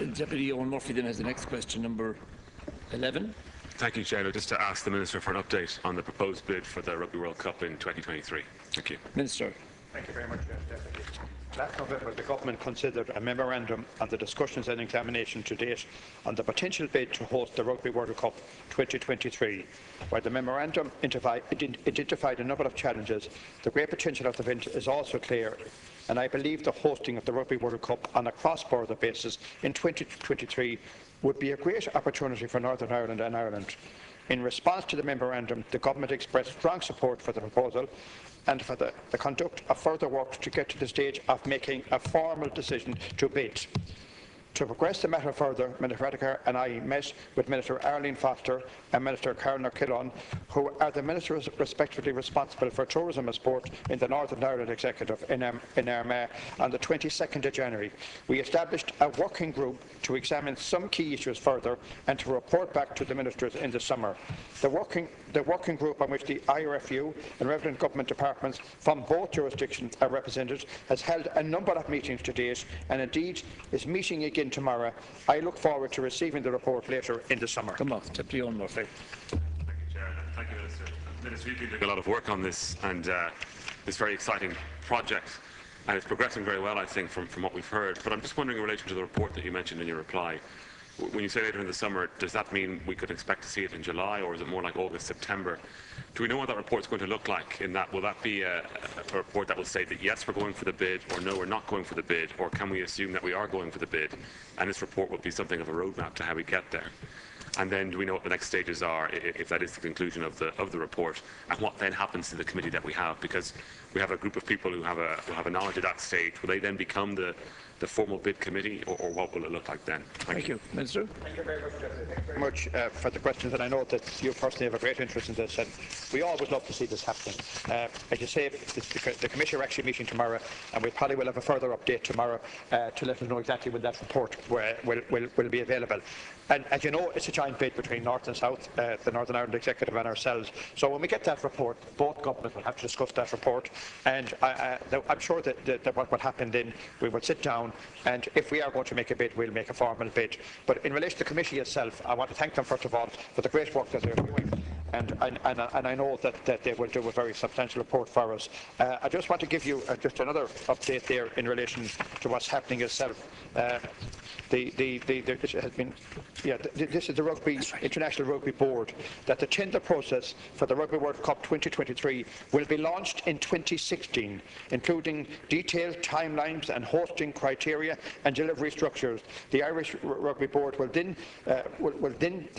Deputy Owen Murphy then has the next question, number 11. Thank you, Chair. Just to ask the Minister for an update on the proposed bid for the Rugby World Cup in 2023. Thank you. Minister. Thank you very much, Deputy. Last November, the Government considered a memorandum on the discussions and examination to date on the potential bid to host the Rugby World Cup 2023. While the memorandum identified a number of challenges, the great potential of the event is also clear, and I believe the hosting of the Rugby World Cup on a cross-border basis in 2023 would be a great opportunity for Northern Ireland and Ireland. In response to the memorandum, the Government expressed strong support for the proposal and for the conduct of further work to get to the stage of making a formal decision to bid. To progress the matter further, Minister Radicar and I met with Minister Arlene Foster and Minister Karen O'Killon, who are the ministers respectively responsible for tourism and sport in the Northern Ireland Executive in Armagh on the 22nd of January. We established a working group to examine some key issues further and to report back to the ministers in the summer. The working group, on which the IRFU and relevant government departments from both jurisdictions are represented, has held a number of meetings to date and indeed is meeting again tomorrow. I look forward to receiving the report later in the summer. Come on, Deputy Owen Murphy. Thank you, Chair. Thank you, Minister. Minister, you've been doing a lot of work on this and this very exciting project, and it's progressing very well, I think, from what we've heard. But I'm just wondering, in relation to the report that you mentioned in your reply, when you say later in the summer, does that mean we could expect to see it in July, or is it more like August, September? Do we know what that report is going to look like? In that, will that be a report that will say that yes, we're going for the bid, or no, we're not going for the bid, or can we assume that we are going for the bid, and this report will be something of a roadmap to how we get there? And then, do we know what the next stages are, if that is the conclusion of the report, and what then happens to the committee that we have? Because we have a group of people who have a knowledge at that stage. Will they then become the formal bid committee, or what will it look like then? Thank you. Minister. Thank you very much, very much for the questions, and I know that you personally have a great interest in this, and we always love to see this happening. As you say, the Commission are actually meeting tomorrow, and we probably will have a further update tomorrow to let us know exactly when that report will be available. And as you know, it's a joint bid between North and South, the Northern Ireland Executive and ourselves. So when we get that report, both governments will have to discuss that report, and I'm sure that what will happen then, we will sit down, and if we are going to make a bid, we'll make a formal bid. But in relation to the committee itself, I want to thank them first of all for the great work that they're doing. And I know that they will do a very substantial report for us. I just want to give you just another update there in relation to what's happening itself. This is the International Rugby Board, that the tender process for the Rugby World Cup 2023 will be launched in 2016, including detailed timelines and hosting criteria and delivery structures. The Irish Rugby Board will then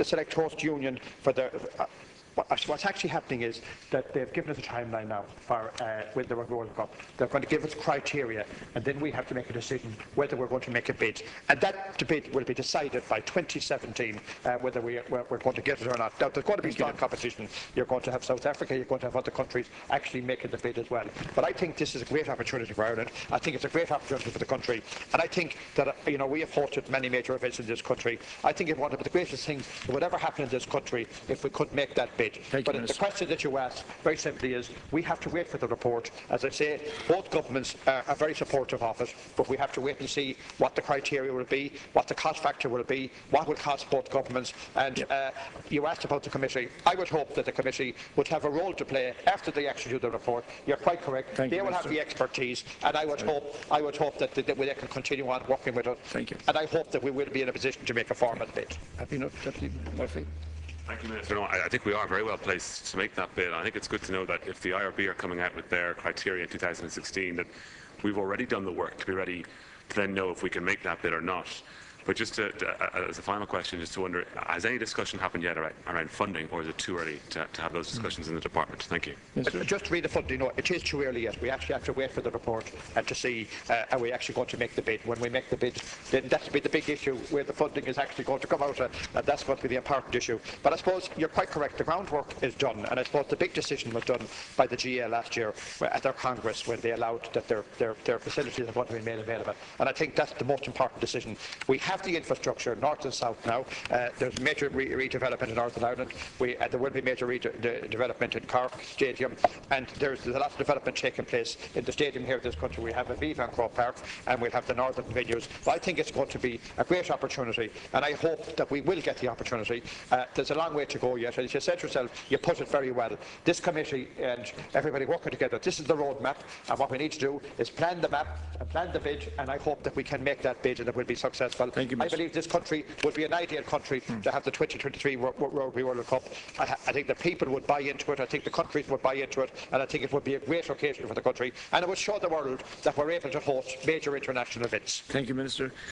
select host union for the what's actually happening is that they've given us a timeline now for with the Rugby World Cup. They're going to give us criteria, and then we have to make a decision whether we're going to make a bid. And that bid will be decided by 2017 whether we're going to get it or not. Now, there's going to be strong competition. You're going to have South Africa, you're going to have other countries actually making the bid as well. But I think this is a great opportunity for Ireland. I think it's a great opportunity for the country. And I think that we have hosted many major events in this country. I think it's one of the greatest things that would ever happen in this country if we could make that bid. But the question that you asked very simply is, we have to wait for the report. As I say, both governments are very supportive of it, but we have to wait and see what the criteria will be, what the cost factor will be, what will cost both governments. And you asked about the committee. I would hope that the committee would have a role to play after they actually do the report. You're quite correct. They will have the expertise, and I would hope that they can continue on working with us. Thank you. And I hope that we will be in a position to make a formal bid. Happy enough, Deputy Murphy? Thank you, Minister. No, I think we are very well placed to make that bid. I think it's good to know that if the IRB are coming out with their criteria in 2016, that we've already done the work to be ready to then know if we can make that bid or not. But just as a final question, just to wonder, has any discussion happened yet around funding, or is it too early to have those discussions in the department? Thank you. Just to read the funding, no, it is too early yet. We actually have to wait for the report and to see are we actually going to make the bid. When we make the bid, then that will be the big issue, where the funding is actually going to come out, and that's going to be the important issue. But I suppose you're quite correct. The groundwork is done, and I suppose the big decision was done by the GA last year at their Congress, when they allowed that their facilities are going to be made available. And I think that's the most important decision. We have the infrastructure, north and south now. There's major redevelopment in Northern Ireland. There will be major development in Cork Stadium, and there's a lot of development taking place in the stadium here in this country. We have a Viva and Croke Park, and we'll have the northern venues. But I think it's going to be a great opportunity, and I hope that we will get the opportunity. There's a long way to go yet, and as you said yourself, you put it very well. This committee and everybody working together, this is the roadmap, and what we need to do is plan the map and plan the bid, and I hope that we can make that bid and it will be successful. Thank you, I believe this country would be an ideal country to have the 2023 Rugby World Cup. I think the people would buy into it, I think the countries would buy into it, and I think it would be a great occasion for the country, and it would show the world that we're able to host major international events. Thank you, Minister.